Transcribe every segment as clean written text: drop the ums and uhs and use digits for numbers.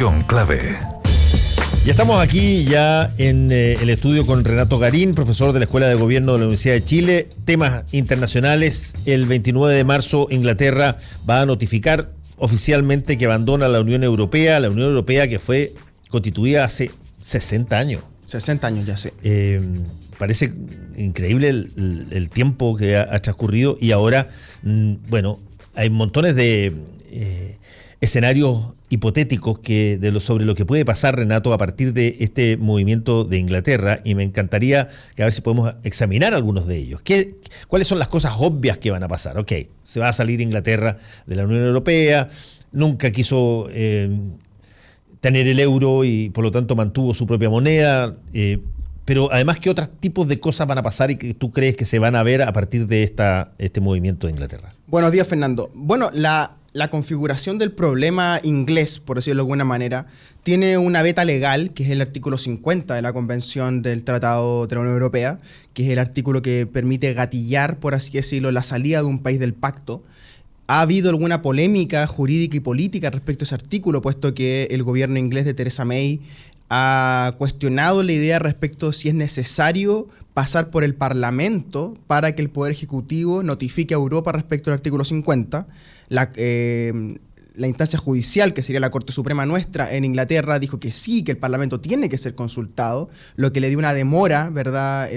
Clave. Ya estamos aquí ya en el estudio con Renato Garín, profesor de la Escuela de Gobierno de la Universidad de Chile. Temas internacionales. El 29 de marzo Inglaterra va a notificar oficialmente que abandona la Unión Europea que fue constituida hace 60 años. 60 años ya sé. Parece increíble el tiempo que ha transcurrido y ahora, bueno, hay montones de escenarios hipotéticos sobre lo que puede pasar, Renato, a partir de este movimiento de Inglaterra, y me encantaría que a ver si podemos examinar algunos de ellos. ¿Cuáles son las cosas obvias que van a pasar? Ok, se va a salir Inglaterra de la Unión Europea, nunca quiso tener el euro y por lo tanto mantuvo su propia moneda, pero además, ¿qué otros tipos de cosas van a pasar y que tú crees que se van a ver a partir de este movimiento de Inglaterra? Buenos días, Fernando. Bueno, la configuración del problema inglés, por decirlo de alguna manera, tiene una veta legal, que es el artículo 50 de la Convención del Tratado de la Unión Europea, que es el artículo que permite gatillar, por así decirlo, la salida de un país del pacto. Ha habido alguna polémica jurídica y política respecto a ese artículo, puesto que el gobierno inglés de Theresa May ha cuestionado la idea respecto de si es necesario pasar por el Parlamento para que el Poder Ejecutivo notifique a Europa respecto al artículo 50. La instancia judicial, que sería la Corte Suprema nuestra en Inglaterra, dijo que sí, que el Parlamento tiene que ser consultado, lo que le dio una demora, ¿verdad?,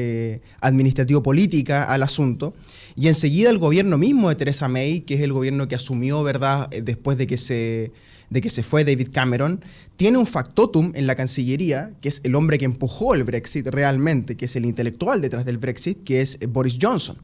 administrativo-política al asunto. Y enseguida el gobierno mismo de Theresa May, que es el gobierno que asumió, ¿verdad?, después de que se fue David Cameron, tiene un factotum en la Cancillería, que es el hombre que empujó el Brexit realmente, que es el intelectual detrás del Brexit, que es Boris Johnson.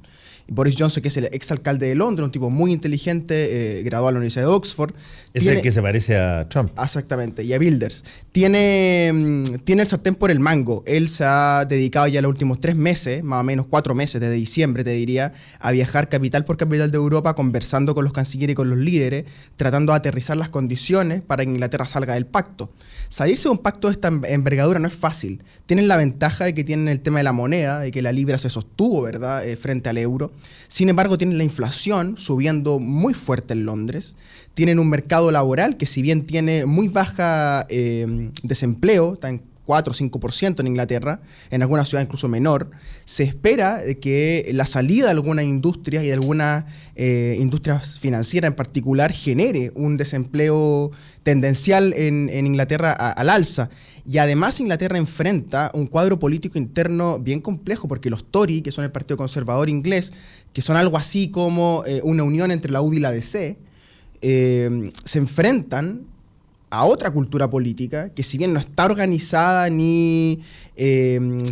Boris Johnson, que es el exalcalde de Londres, un tipo muy inteligente, graduado en la Universidad de Oxford. Es el que se parece a Trump. Exactamente, y a Wilders. Tiene el sartén por el mango. Él se ha dedicado ya los últimos 3 meses, más o menos 4 meses, desde diciembre te diría, a viajar capital por capital de Europa, conversando con los cancilleres y con los líderes, tratando de aterrizar las condiciones para que Inglaterra salga del pacto. Salirse de un pacto de esta envergadura no es fácil. Tienen la ventaja de que tienen el tema de la moneda, de que la libra se sostuvo, ¿verdad?, frente al euro. Sin embargo, tienen la inflación subiendo muy fuerte en Londres. Tienen un mercado laboral que, si bien tiene muy baja desempleo, está en 4 o 5% en Inglaterra, en algunas ciudades incluso menor, se espera que la salida de algunas industrias y de algunas industrias financieras en particular genere un desempleo tendencial en Inglaterra al alza. Y además Inglaterra enfrenta un cuadro político interno bien complejo, porque los Tory, que son el Partido Conservador inglés, que son algo así como una unión entre la UDI y la DC, se enfrentan a otra cultura política que, si bien no está organizada ni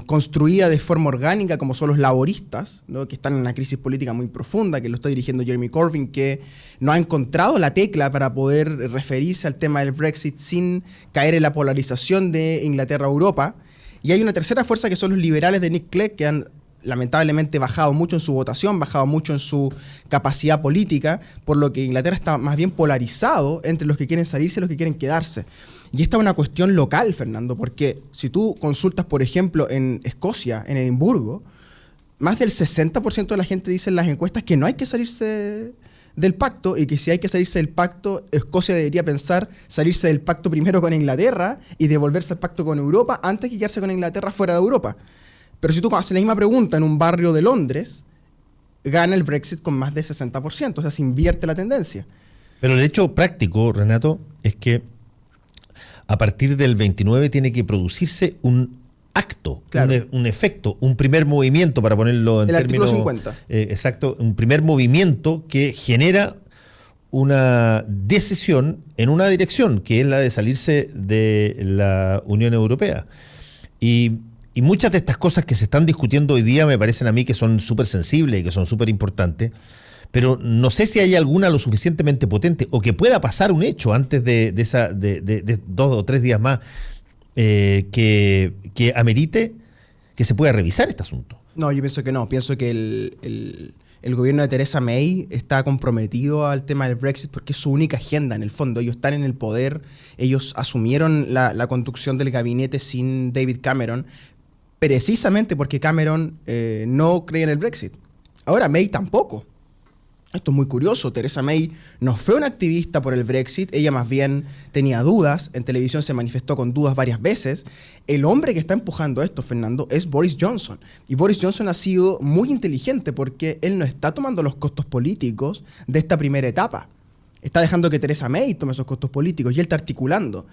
construida de forma orgánica como son los laboristas, ¿no?, que están en una crisis política muy profunda, que lo está dirigiendo Jeremy Corbyn, que no ha encontrado la tecla para poder referirse al tema del Brexit sin caer en la polarización de Inglaterra-Europa. Y hay una tercera fuerza, que son los liberales de Nick Clegg, que han lamentablemente bajado mucho en su votación, bajado mucho en su capacidad política, por lo que Inglaterra está más bien polarizado entre los que quieren salirse y los que quieren quedarse. Y esta es una cuestión local, Fernando, porque si tú consultas, por ejemplo, en Escocia, en Edimburgo, más del 60% de la gente dice en las encuestas que no hay que salirse del pacto, y que si hay que salirse del pacto, Escocia debería pensar salirse del pacto primero con Inglaterra y devolverse al pacto con Europa antes que quedarse con Inglaterra fuera de Europa. Pero si tú haces la misma pregunta en un barrio de Londres, gana el Brexit con más de 60%, o sea, se invierte la tendencia. Pero el hecho práctico, Renato, es que a partir del 29 tiene que producirse un acto, claro, un efecto, un primer movimiento, para ponerlo en términos... El artículo 50. Exacto, un primer movimiento que genera una decisión en una dirección, que es la de salirse de la Unión Europea. Y muchas de estas cosas que se están discutiendo hoy día me parecen a mí que son súper sensibles y que son súper importantes, pero no sé si hay alguna lo suficientemente potente o que pueda pasar un hecho antes de 2 o 3 días más que amerite que se pueda revisar este asunto. No, yo pienso que no. Pienso que el gobierno de Theresa May está comprometido al tema del Brexit porque es su única agenda, en el fondo. Ellos están en el poder, ellos asumieron la conducción del gabinete sin David Cameron, precisamente porque Cameron no cree en el Brexit. Ahora May tampoco. Esto es muy curioso. Theresa May no fue una activista por el Brexit, ella más bien tenía dudas, en televisión se manifestó con dudas varias veces. El hombre que está empujando esto, Fernando, es Boris Johnson. Y Boris Johnson ha sido muy inteligente porque él no está tomando los costos políticos de esta primera etapa. Está dejando que Theresa May tome esos costos políticos y él está articulando.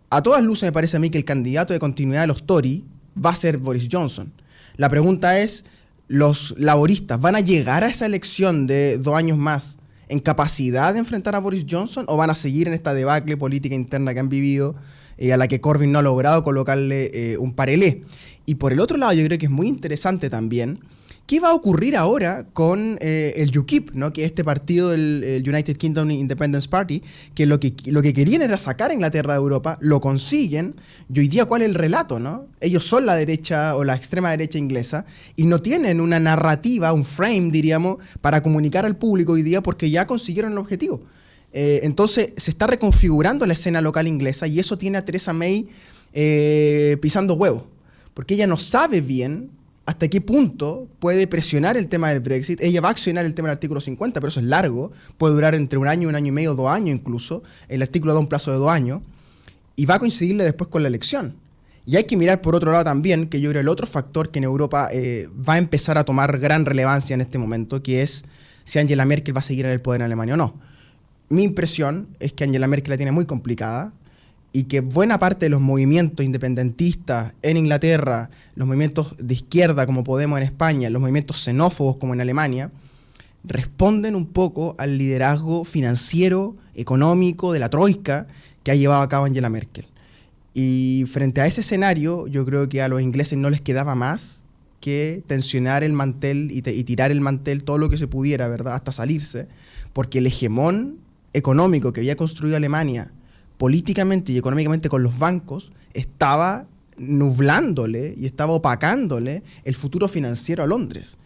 A todas luces me parece a mí que el candidato de continuidad de los Tory va a ser Boris Johnson. La pregunta es, ¿los laboristas van a llegar a esa elección de 2 años más en capacidad de enfrentar a Boris Johnson o van a seguir en esta debacle política interna que han vivido a la que Corbyn no ha logrado colocarle un parelé? Y por el otro lado yo creo que es muy interesante también qué va a ocurrir ahora con el UKIP, ¿no? Que es este partido del United Kingdom Independence Party, que lo que querían era sacar a Inglaterra de Europa, lo consiguen, y hoy día ¿cuál es el relato, no? Ellos son la derecha o la extrema derecha inglesa y no tienen una narrativa, un frame, diríamos, para comunicar al público hoy día porque ya consiguieron el objetivo. Entonces se está reconfigurando la escena local inglesa y eso tiene a Theresa May pisando huevo, porque ella no sabe bien hasta qué punto puede presionar el tema del Brexit. Ella va a accionar el tema del artículo 50, pero eso es largo, puede durar entre 1 año, 1 año y medio, 2 años incluso. El artículo da un plazo de 2 años y va a coincidirle después con la elección. Y hay que mirar por otro lado también, que yo creo el otro factor que en Europa va a empezar a tomar gran relevancia en este momento, que es si Angela Merkel va a seguir en el poder en Alemania o no. Mi impresión es que Angela Merkel la tiene muy complicada y que buena parte de los movimientos independentistas en Inglaterra, los movimientos de izquierda como Podemos en España, los movimientos xenófobos como en Alemania, responden un poco al liderazgo financiero, económico de la troika que ha llevado a cabo Angela Merkel. Y frente a ese escenario, yo creo que a los ingleses no les quedaba más que tensionar el mantel y tirar el mantel todo lo que se pudiera, ¿verdad?, hasta salirse, porque el hegemón económico que había construido Alemania políticamente y económicamente con los bancos estaba nublándole y estaba opacándole el futuro financiero a Londres.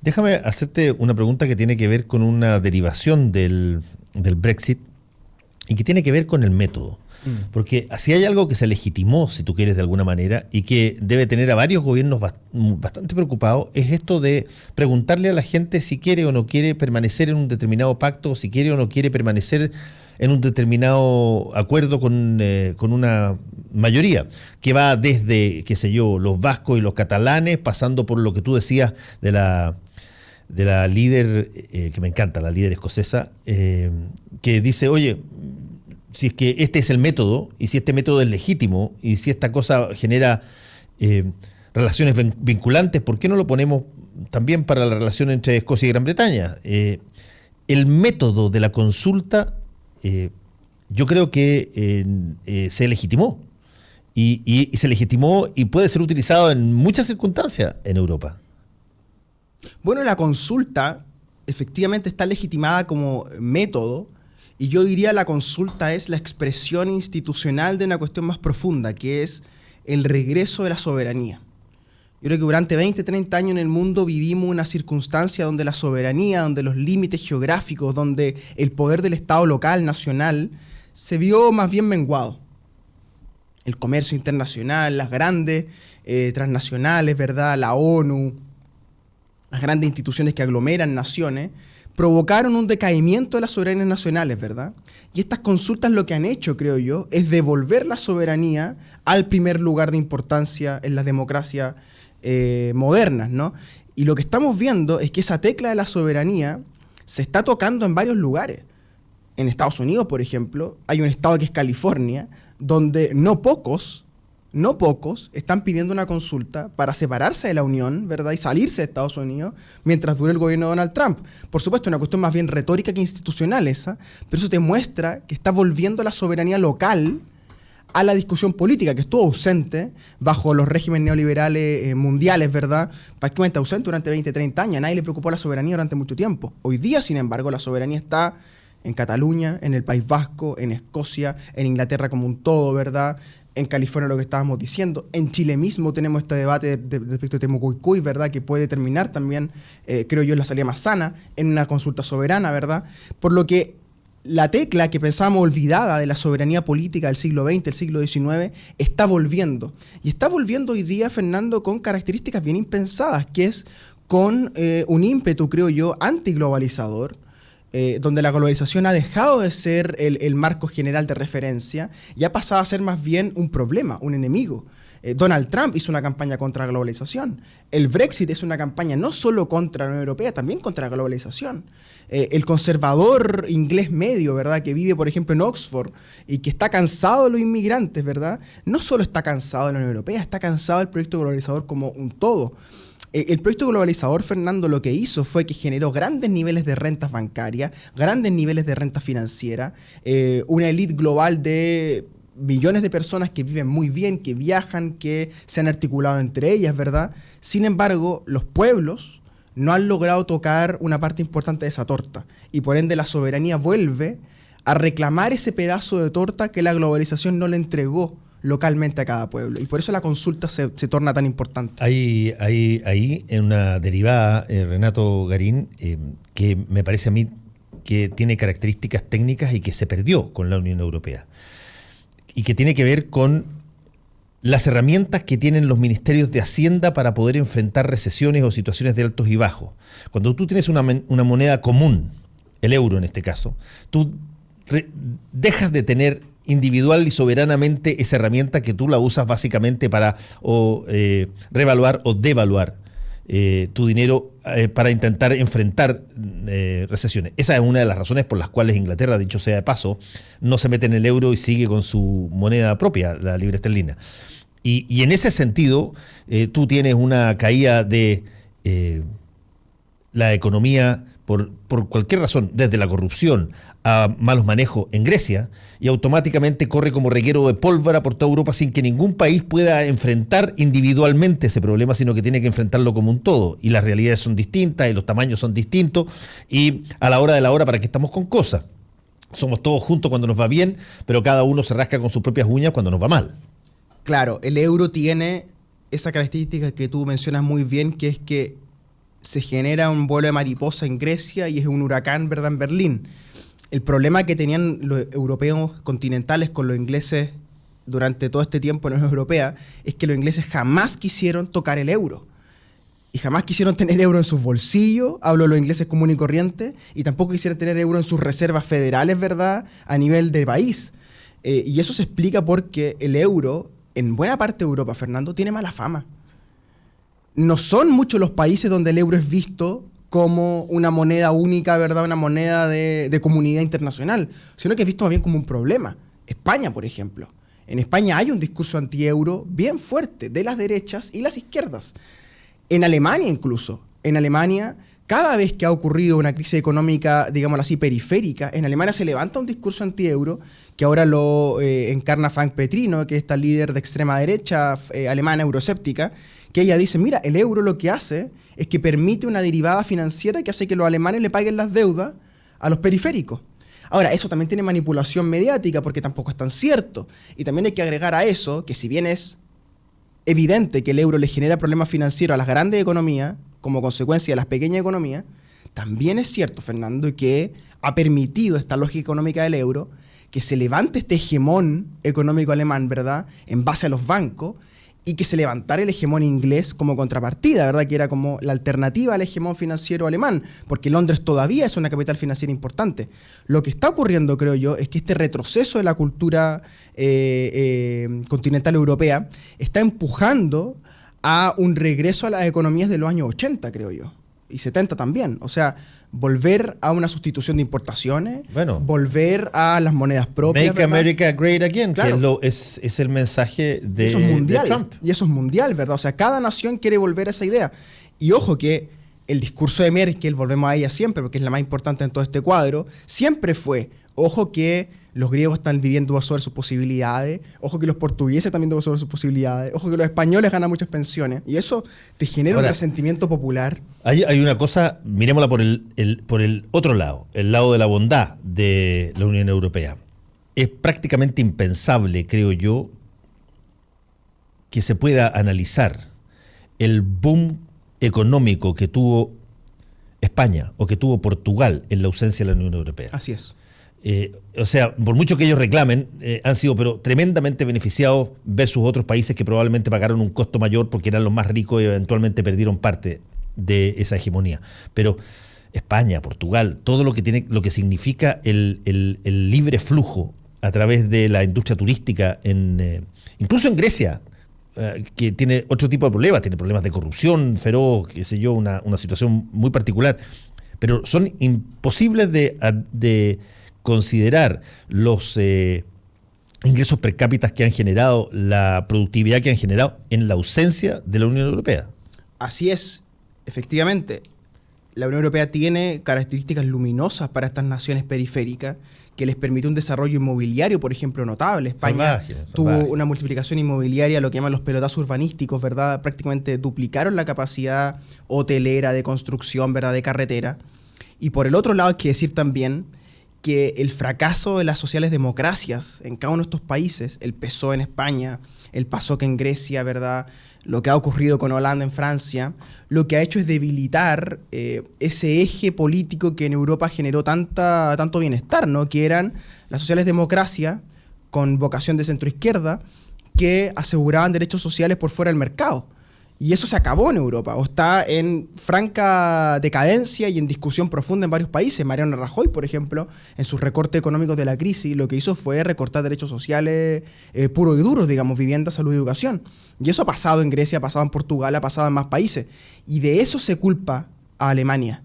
Déjame hacerte una pregunta que tiene que ver con una derivación del Brexit y que tiene que ver con el método. Porque si hay algo que se legitimó, si tú quieres, de alguna manera, y que debe tener a varios gobiernos bastante preocupados, es esto de preguntarle a la gente si quiere o no quiere permanecer en un determinado pacto, o si quiere o no quiere permanecer en un determinado acuerdo con una mayoría, que va desde, qué sé yo, los vascos y los catalanes, pasando por lo que tú decías de la líder, que me encanta, la líder escocesa, que dice, oye, si es que este es el método, y si este método es legítimo, y si esta cosa genera relaciones vinculantes, ¿por qué no lo ponemos también para la relación entre Escocia y Gran Bretaña? El método de la consulta, yo creo que se legitimó, y se legitimó y puede ser utilizado en muchas circunstancias en Europa. Bueno, la consulta efectivamente está legitimada como método, y yo diría la consulta es la expresión institucional de una cuestión más profunda, que es el regreso de la soberanía. Yo creo que durante 20, 30 años en el mundo vivimos una circunstancia donde la soberanía, donde los límites geográficos, donde el poder del Estado local, nacional, se vio más bien menguado. El comercio internacional, las grandes transnacionales, ¿verdad?, la ONU, las grandes instituciones que aglomeran naciones, provocaron un decaimiento de las soberanías nacionales, ¿verdad? Y estas consultas lo que han hecho, creo yo, es devolver la soberanía al primer lugar de importancia en las democracias modernas, ¿no? Y lo que estamos viendo es que esa tecla de la soberanía se está tocando en varios lugares. En Estados Unidos, por ejemplo, hay un estado que es California, donde no pocos están pidiendo una consulta para separarse de la Unión, ¿verdad?, y salirse de Estados Unidos mientras dure el gobierno de Donald Trump. Por supuesto, una cuestión más bien retórica que institucional esa, pero eso te muestra que está volviendo la soberanía local a la discusión política, que estuvo ausente bajo los regímenes neoliberales mundiales, ¿verdad?, prácticamente ausente durante 20, 30 años. A nadie le preocupó la soberanía durante mucho tiempo. Hoy día, sin embargo, la soberanía está en Cataluña, en el País Vasco, en Escocia, en Inglaterra como un todo, ¿verdad?, en California, lo que estábamos diciendo. En Chile mismo tenemos este debate respecto a Temucuicui, ¿verdad?, que puede terminar también, creo yo, en la salida más sana, en una consulta soberana, ¿verdad? Por lo que la tecla que pensábamos olvidada de la soberanía política del siglo XX, del siglo XIX, está volviendo. Y está volviendo hoy día, Fernando, con características bien impensadas, que es con un ímpetu, creo yo, antiglobalizador, donde la globalización ha dejado de ser el marco general de referencia y ha pasado a ser más bien un problema, un enemigo. Donald Trump hizo una campaña contra la globalización. El Brexit es una campaña no solo contra la Unión Europea, también contra la globalización. El conservador inglés medio, ¿verdad?, que vive, por ejemplo, en Oxford y que está cansado de los inmigrantes, ¿verdad?, no solo está cansado de la Unión Europea, está cansado del proyecto globalizador como un todo. El proyecto globalizador, Fernando, lo que hizo fue que generó grandes niveles de rentas bancarias, grandes niveles de renta financiera, una élite global de millones de personas que viven muy bien, que viajan, que se han articulado entre ellas, ¿verdad? Sin embargo, los pueblos no han logrado tocar una parte importante de esa torta y por ende la soberanía vuelve a reclamar ese pedazo de torta que la globalización no le entregó localmente a cada pueblo. Y por eso la consulta se torna tan importante. Ahí en una derivada, Renato Garín, que me parece a mí que tiene características técnicas y que se perdió con la Unión Europea. Y que tiene que ver con las herramientas que tienen los ministerios de Hacienda para poder enfrentar recesiones o situaciones de altos y bajos. Cuando tú tienes una moneda común, el euro en este caso, tú dejas de tener individual y soberanamente esa herramienta que tú la usas básicamente para revaluar o devaluar tu dinero para intentar enfrentar recesiones. Esa es una de las razones por las cuales Inglaterra, dicho sea de paso, no se mete en el euro y sigue con su moneda propia, la libra esterlina. Y en ese sentido, tú tienes una caída de la economía por cualquier razón, desde la corrupción a malos manejos en Grecia, y automáticamente corre como reguero de pólvora por toda Europa sin que ningún país pueda enfrentar individualmente ese problema, sino que tiene que enfrentarlo como un todo. Y las realidades son distintas y los tamaños son distintos, y a la hora de la hora, ¿para qué estamos con cosas? Somos todos juntos cuando nos va bien, pero cada uno se rasca con sus propias uñas cuando nos va mal. Claro, el euro tiene esa característica que tú mencionas muy bien, que es que se genera un vuelo de mariposa en Grecia y es un huracán, ¿verdad?, en Berlín. El problema que tenían los europeos continentales con los ingleses durante todo este tiempo en la Unión Europea es que los ingleses jamás quisieron tocar el euro. Y jamás quisieron tener euro en sus bolsillos, hablo de los ingleses comunes y corrientes, y tampoco quisieron tener euro en sus reservas federales, ¿verdad?, a nivel del país. Y eso se explica porque el euro, en buena parte de Europa, Fernando, tiene mala fama. No son muchos los países donde el euro es visto como una moneda única, ¿verdad?, una moneda de comunidad internacional, sino que es visto más bien como un problema. España, por ejemplo. En España hay un discurso anti-euro bien fuerte de las derechas y las izquierdas. En Alemania incluso. En Alemania, cada vez que ha ocurrido una crisis económica, digámoslo así, periférica, en Alemania se levanta un discurso anti-euro que ahora lo encarna Frank Petrino, que es esta líder de extrema derecha alemana euroscéptica, que ella dice, mira, el euro lo que hace es que permite una derivada financiera que hace que los alemanes le paguen las deudas a los periféricos. Ahora, eso también tiene manipulación mediática porque tampoco es tan cierto. Y también hay que agregar a eso que si bien es evidente que el euro le genera problemas financieros a las grandes economías, como consecuencia de las pequeñas economías, también es cierto, Fernando, que ha permitido esta lógica económica del euro que se levante este hegemón económico alemán, ¿verdad?, en base a los bancos, y que se levantara el hegemón inglés como contrapartida, ¿verdad?, que era como la alternativa al hegemón financiero alemán, porque Londres todavía es una capital financiera importante. Lo que está ocurriendo, creo yo, es que este retroceso de la cultura continental europea está empujando a un regreso a las economías de los años 80, creo yo, y 70 también. O sea, volver a una sustitución de importaciones, volver a las monedas propias. Make America Great Again, claro, que es el mensaje de Trump. Y eso es mundial, ¿verdad? O sea, cada nación quiere volver a esa idea. Y ojo que el discurso de Merkel, volvemos a ella siempre, porque es la más importante en todo este cuadro, siempre fue, ojo que los griegos están viviendo sobre sus posibilidades, ojo que los portugueses están viviendo sobre sus posibilidades, ojo que los españoles ganan muchas pensiones, y eso te genera un resentimiento popular. Hay una cosa, miremosla por el otro lado, el lado de la bondad de la Unión Europea. Es prácticamente impensable, creo yo, que se pueda analizar el boom económico que tuvo España o que tuvo Portugal en la ausencia de la Unión Europea. Así es. O sea, por mucho que ellos reclamen, han sido pero tremendamente beneficiados versus otros países que probablemente pagaron un costo mayor porque eran los más ricos y eventualmente perdieron parte de esa hegemonía. Pero España, Portugal, todo lo que significa el libre flujo a través de la industria turística, incluso en Grecia, que tiene otro tipo de problemas, tiene problemas de corrupción feroz, qué sé yo, una situación muy particular, pero son imposibles de considerar los ingresos per cápita que han generado, la productividad que han generado en la ausencia de la Unión Europea. Así es, efectivamente. La Unión Europea tiene características luminosas para estas naciones periféricas que les permite un desarrollo inmobiliario, por ejemplo, notable. España tuvo una multiplicación inmobiliaria, lo que llaman los pelotazos urbanísticos, ¿verdad? Prácticamente duplicaron la capacidad hotelera, de construcción, ¿verdad?, de carretera. Y por el otro lado hay que decir también que el fracaso de las sociales democracias en cada uno de estos países, el PSOE en España, el PASOK en Grecia, ¿verdad?, lo que ha ocurrido con Holanda en Francia, lo que ha hecho es debilitar ese eje político que en Europa generó tanto bienestar, ¿no?, que eran las sociales democracias con vocación de centroizquierda que aseguraban derechos sociales por fuera del mercado. Y eso se acabó en Europa, o está en franca decadencia y en discusión profunda en varios países. Mariano Rajoy, por ejemplo, en sus recortes económicos de la crisis, lo que hizo fue recortar derechos sociales puros y duros, digamos, vivienda, salud y educación. Y eso ha pasado en Grecia, ha pasado en Portugal, ha pasado en más países. Y de eso se culpa a Alemania.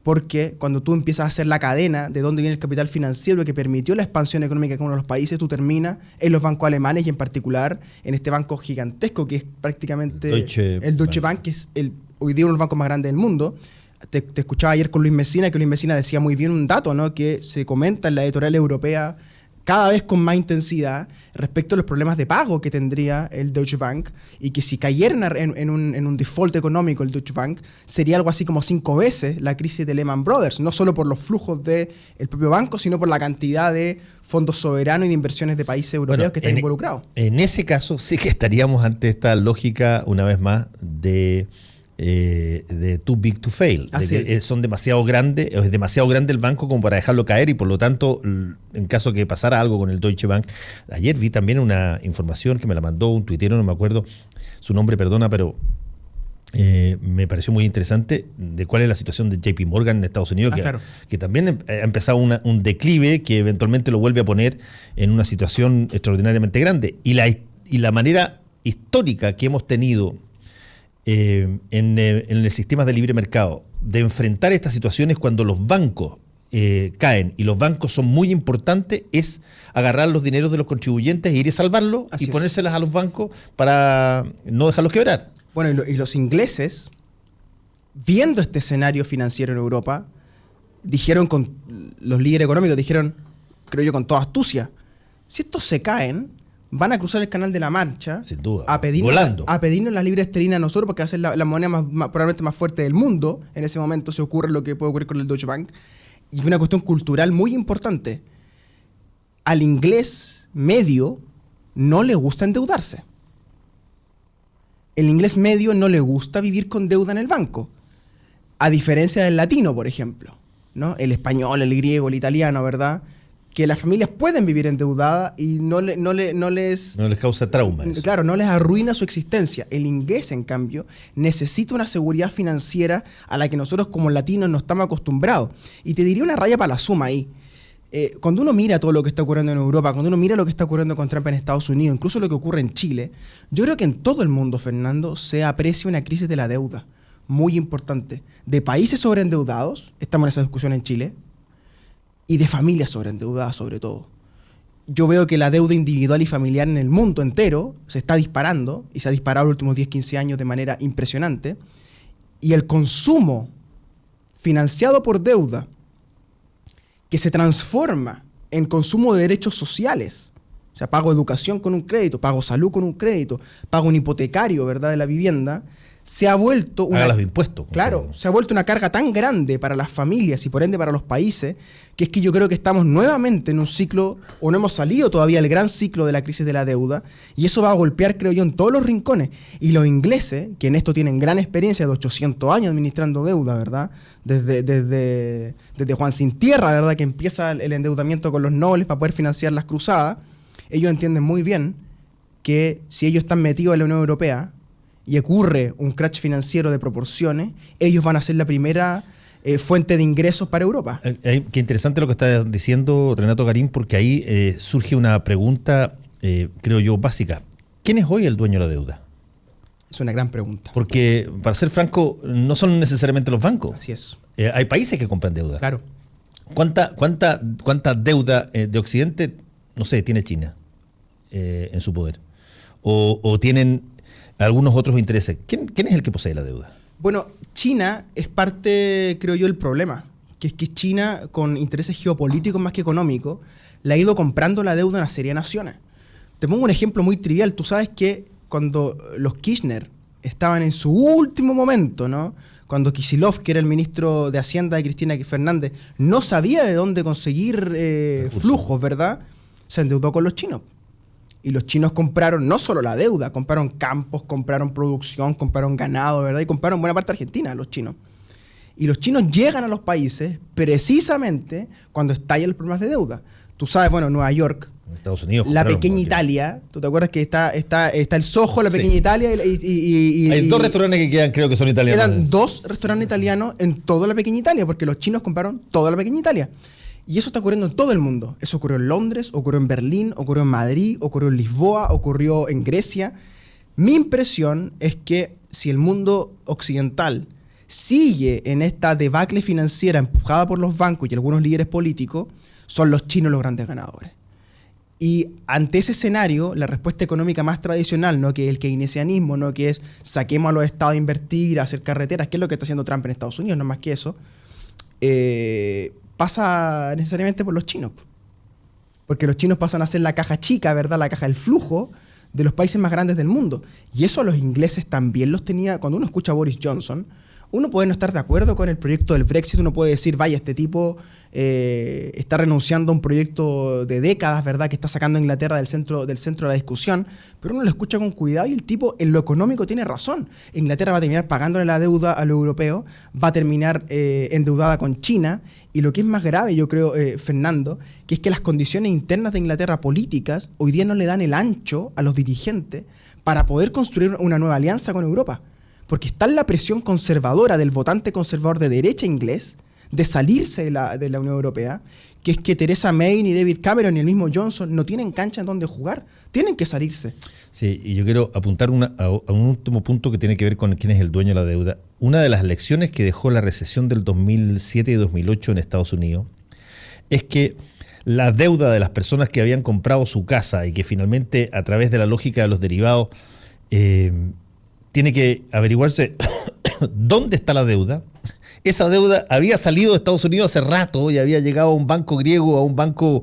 Porque cuando tú empiezas a hacer la cadena de dónde viene el capital financiero que permitió la expansión económica de uno de los países, tú terminas en los bancos alemanes y en particular en este banco gigantesco que es prácticamente el Deutsche Bank, que es hoy día uno de los bancos más grandes del mundo. Te escuchaba ayer con Luis Messina, que Luis Messina decía muy bien un dato, ¿no?, que se comenta en la editorial europea cada vez con más intensidad respecto a los problemas de pago que tendría el Deutsche Bank, y que si cayera en un default económico el Deutsche Bank, sería algo así como 5 veces la crisis de Lehman Brothers, no solo por los flujos del propio banco, sino por la cantidad de fondos soberanos y de inversiones de países europeos que están involucrados. En ese caso sí que estaríamos ante esta lógica, una vez más, de too big to fail, de que son demasiado grandes, es demasiado grande el banco como para dejarlo caer, y por lo tanto, en caso que pasara algo con el Deutsche Bank. Ayer vi también una información que me la mandó un tuitero, no me acuerdo su nombre, perdona, pero me pareció muy interesante, de cuál es la situación de JP Morgan en Estados Unidos, que también ha empezado un declive que eventualmente lo vuelve a poner en una situación extraordinariamente grande. Y la manera histórica que hemos tenido en el sistema de libre mercado de enfrentar estas situaciones cuando los bancos caen, y los bancos son muy importantes, es agarrar los dineros de los contribuyentes e ir a salvarlos y ponérselas a los bancos para no dejarlos quebrar. Bueno, y los ingleses, viendo este escenario financiero en Europa, dijeron, con los líderes económicos, dijeron, creo yo con toda astucia, si estos se caen, van a cruzar el Canal de la Mancha, sin duda, a pedirnos la libra esterlina a nosotros, porque va a ser la moneda probablemente más fuerte del mundo. En ese momento se ocurre lo que puede ocurrir con el Deutsche Bank. Y una cuestión cultural muy importante. Al inglés medio no le gusta endeudarse. El inglés medio no le gusta vivir con deuda en el banco. A diferencia del latino, por ejemplo, ¿no? El español, el griego, el italiano, ¿verdad?, que las familias pueden vivir endeudadas y no les causa trauma eso. Claro, no les arruina su existencia. El inglés, en cambio, necesita una seguridad financiera a la que nosotros como latinos no estamos acostumbrados. Y te diría una raya para la suma ahí. Cuando uno mira todo lo que está ocurriendo en Europa, cuando uno mira lo que está ocurriendo con Trump en Estados Unidos, incluso lo que ocurre en Chile, yo creo que en todo el mundo, Fernando, se aprecia una crisis de la deuda muy importante. De países sobreendeudados, estamos en esa discusión en Chile, y de familias sobreendeudadas sobre todo. Yo veo que la deuda individual y familiar en el mundo entero se está disparando, y se ha disparado en los últimos 10-15 años de manera impresionante, y el consumo financiado por deuda, que se transforma en consumo de derechos sociales, o sea, pago educación con un crédito, pago salud con un crédito, pago un hipotecario, ¿verdad?, de la vivienda, se ha vuelto los impuestos. Claro, se ha vuelto una carga tan grande para las familias y por ende para los países, que es que yo creo que estamos nuevamente en un ciclo, o no hemos salido todavía del gran ciclo de la crisis de la deuda, y eso va a golpear, creo yo, en todos los rincones. Y los ingleses, que en esto tienen gran experiencia de 800 años administrando deuda, ¿verdad?, desde Juan Sin Tierra, ¿verdad?, que empieza el endeudamiento con los nobles para poder financiar las cruzadas, ellos entienden muy bien que si ellos están metidos en la Unión Europea y ocurre un crash financiero de proporciones, ellos van a ser la primera fuente de ingresos para Europa. Qué interesante lo que está diciendo Renato Garín, porque ahí surge una pregunta, creo yo, básica. ¿Quién es hoy el dueño de la deuda? Es una gran pregunta. Porque, para ser franco, no son necesariamente los bancos. Así es. Hay países que compran deuda. Claro. ¿Cuánta deuda de Occidente, no sé, tiene China en su poder? ¿O tienen algunos otros intereses? ¿Quién es el que posee la deuda? Bueno, China es parte, creo yo, del problema. Que es que China, con intereses geopolíticos más que económicos, le ha ido comprando la deuda a una serie de naciones. Te pongo un ejemplo muy trivial. Tú sabes que cuando los Kirchner estaban en su último momento, ¿no? Cuando Kicillof, que era el ministro de Hacienda de Cristina Fernández, no sabía de dónde conseguir flujos, ¿verdad? Se endeudó con los chinos. Y los chinos compraron no solo la deuda, compraron campos, compraron producción, compraron ganado, ¿verdad? Y compraron buena parte de Argentina, los chinos. Y los chinos llegan a los países precisamente cuando estallan los problemas de deuda. Tú sabes, bueno, Nueva York, Estados Unidos, la pequeña Italia, ¿tú te acuerdas que está el Soho, la pequeña Italia? Hay dos restaurantes que quedan, creo que son italianos. Quedan 2 restaurantes italianos en toda la pequeña Italia, porque los chinos compraron toda la pequeña Italia. Y eso está ocurriendo en todo el mundo. Eso ocurrió en Londres, ocurrió en Berlín, ocurrió en Madrid, ocurrió en Lisboa, ocurrió en Grecia. Mi impresión es que si el mundo occidental sigue en esta debacle financiera empujada por los bancos y algunos líderes políticos, son los chinos los grandes ganadores. Y ante ese escenario, la respuesta económica más tradicional, ¿no? Que es el keynesianismo, ¿no? Que es saquemos a los estados a invertir, a hacer carreteras, que es lo que está haciendo Trump en Estados Unidos, no más que eso, pasa necesariamente por los chinos. Porque los chinos pasan a ser la caja chica, ¿verdad? La caja del flujo de los países más grandes del mundo. Y eso los ingleses también los tenía. Cuando uno escucha a Boris Johnson, uno puede no estar de acuerdo con el proyecto del Brexit, uno puede decir, vaya, este tipo está renunciando a un proyecto de décadas, ¿verdad?, que está sacando a Inglaterra del centro de la discusión, pero uno lo escucha con cuidado y el tipo en lo económico tiene razón. Inglaterra va a terminar pagándole la deuda a los europeos, va a terminar endeudada con China, y lo que es más grave, yo creo, Fernando, que es que las condiciones internas de Inglaterra políticas hoy día no le dan el ancho a los dirigentes para poder construir una nueva alianza con Europa. Porque está en la presión conservadora del votante conservador de derecha inglés de salirse de la Unión Europea, que es que Theresa May, ni David Cameron, ni el mismo Johnson no tienen cancha en donde jugar. Tienen que salirse. Sí, y yo quiero apuntar a un último punto que tiene que ver con quién es el dueño de la deuda. Una de las lecciones que dejó la recesión del 2007 y 2008 en Estados Unidos es que la deuda de las personas que habían comprado su casa y que finalmente, a través de la lógica de los derivados, tiene que averiguarse dónde está la deuda. Esa deuda había salido de Estados Unidos hace rato y había llegado a un banco griego, a un banco,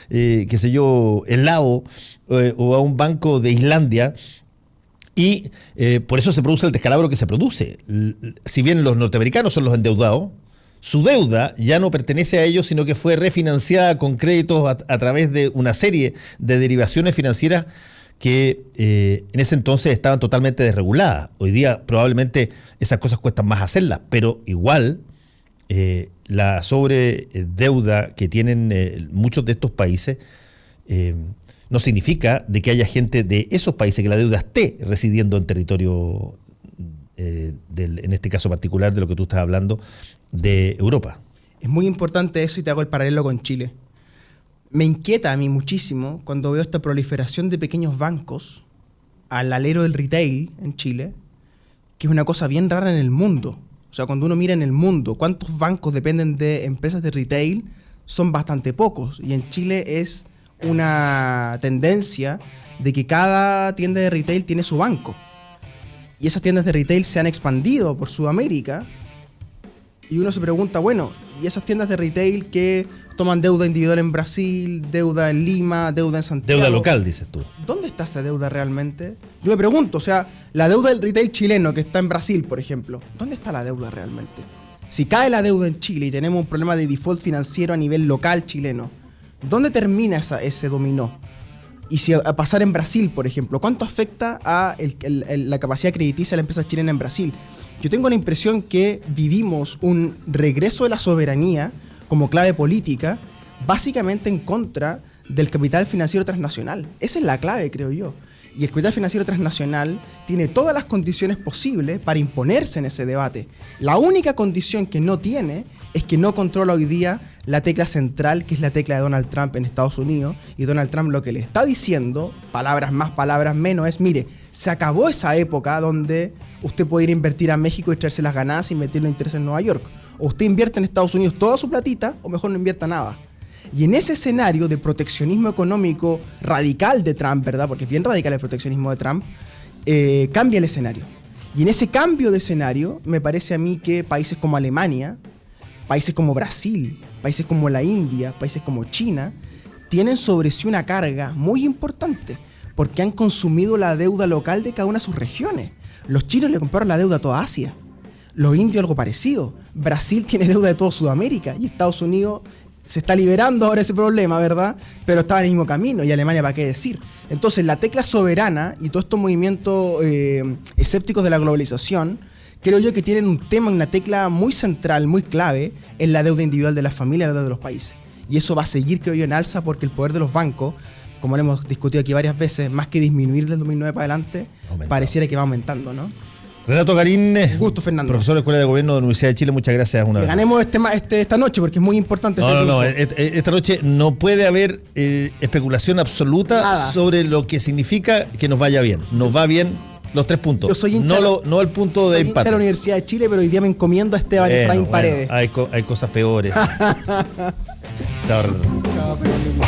qué sé yo, eslavo, o a un banco de Islandia. Y por eso se produce el descalabro que se produce. Si bien los norteamericanos son los endeudados, su deuda ya no pertenece a ellos, sino que fue refinanciada con créditos a través de una serie de derivaciones financieras que en ese entonces estaban totalmente desreguladas. Hoy día probablemente esas cosas cuestan más hacerlas, pero igual la sobredeuda que tienen muchos de estos países no significa de que haya gente de esos países que la deuda esté residiendo en territorio, en este caso particular de lo que tú estás hablando, de Europa. Es muy importante eso y te hago el paralelo con Chile. Me inquieta a mí muchísimo cuando veo esta proliferación de pequeños bancos al alero del retail en Chile, que es una cosa bien rara en el mundo. O sea, cuando uno mira en el mundo cuántos bancos dependen de empresas de retail, son bastante pocos. Y en Chile es una tendencia de que cada tienda de retail tiene su banco. Y esas tiendas de retail se han expandido por Sudamérica. Y uno se pregunta, bueno, ¿y esas tiendas de retail que toman deuda individual en Brasil, deuda en Lima, deuda en Santiago? Deuda local, dices tú. ¿Dónde está esa deuda realmente? Yo me pregunto, o sea, la deuda del retail chileno que está en Brasil, por ejemplo, ¿dónde está la deuda realmente? Si cae la deuda en Chile y tenemos un problema de default financiero a nivel local chileno, ¿dónde termina ese dominó? Y si a pasar en Brasil, por ejemplo, ¿cuánto afecta a la capacidad crediticia de la empresa chilena en Brasil? Yo tengo la impresión que vivimos un regreso de la soberanía como clave política, básicamente en contra del capital financiero transnacional. Esa es la clave, creo yo. Y el capital financiero transnacional tiene todas las condiciones posibles para imponerse en ese debate. La única condición que no tiene es que no controla hoy día la tecla central, que es la tecla de Donald Trump en Estados Unidos. Y Donald Trump lo que le está diciendo, palabras más, palabras menos, es: mire, se acabó esa época donde usted puede ir a invertir a México y traerse las ganancias e invertir los intereses en Nueva York. O usted invierte en Estados Unidos toda su platita, o mejor no invierta nada. Y en ese escenario de proteccionismo económico radical de Trump, ¿verdad? Porque es bien radical el proteccionismo de Trump, cambia el escenario. Y en ese cambio de escenario, me parece a mí que países como Alemania, países como Brasil, países como la India, países como China, tienen sobre sí una carga muy importante, porque han consumido la deuda local de cada una de sus regiones. Los chinos le compraron la deuda a toda Asia, los indios algo parecido, Brasil tiene deuda de toda Sudamérica, y Estados Unidos se está liberando ahora ese problema, ¿verdad? Pero estaba en el mismo camino, y Alemania, ¿para qué decir? Entonces, la tecla soberana y todos estos movimientos escépticos de la globalización, creo yo que tienen un tema, una tecla muy central, muy clave, en la deuda individual de las familias, la deuda de los países. Y eso va a seguir, creo yo, en alza, porque el poder de los bancos, como lo hemos discutido aquí varias veces, más que disminuir del 2009 para adelante, pareciera que va aumentando, ¿no? Renato Garín, gusto, Fernando. Profesor de Escuela de Gobierno de la Universidad de Chile, muchas gracias una vez. Ganemos esta noche, porque es muy importante. Esta noche no puede haber especulación absoluta sobre lo que significa que nos vaya bien. Nos va bien los 3 puntos. Yo soy hincha, no el punto de empate. Soy hincha de la Universidad de Chile, pero hoy día me encomiendo a Esteban Efraín Paredes. Hay cosas peores. Chao, Renato. Chao,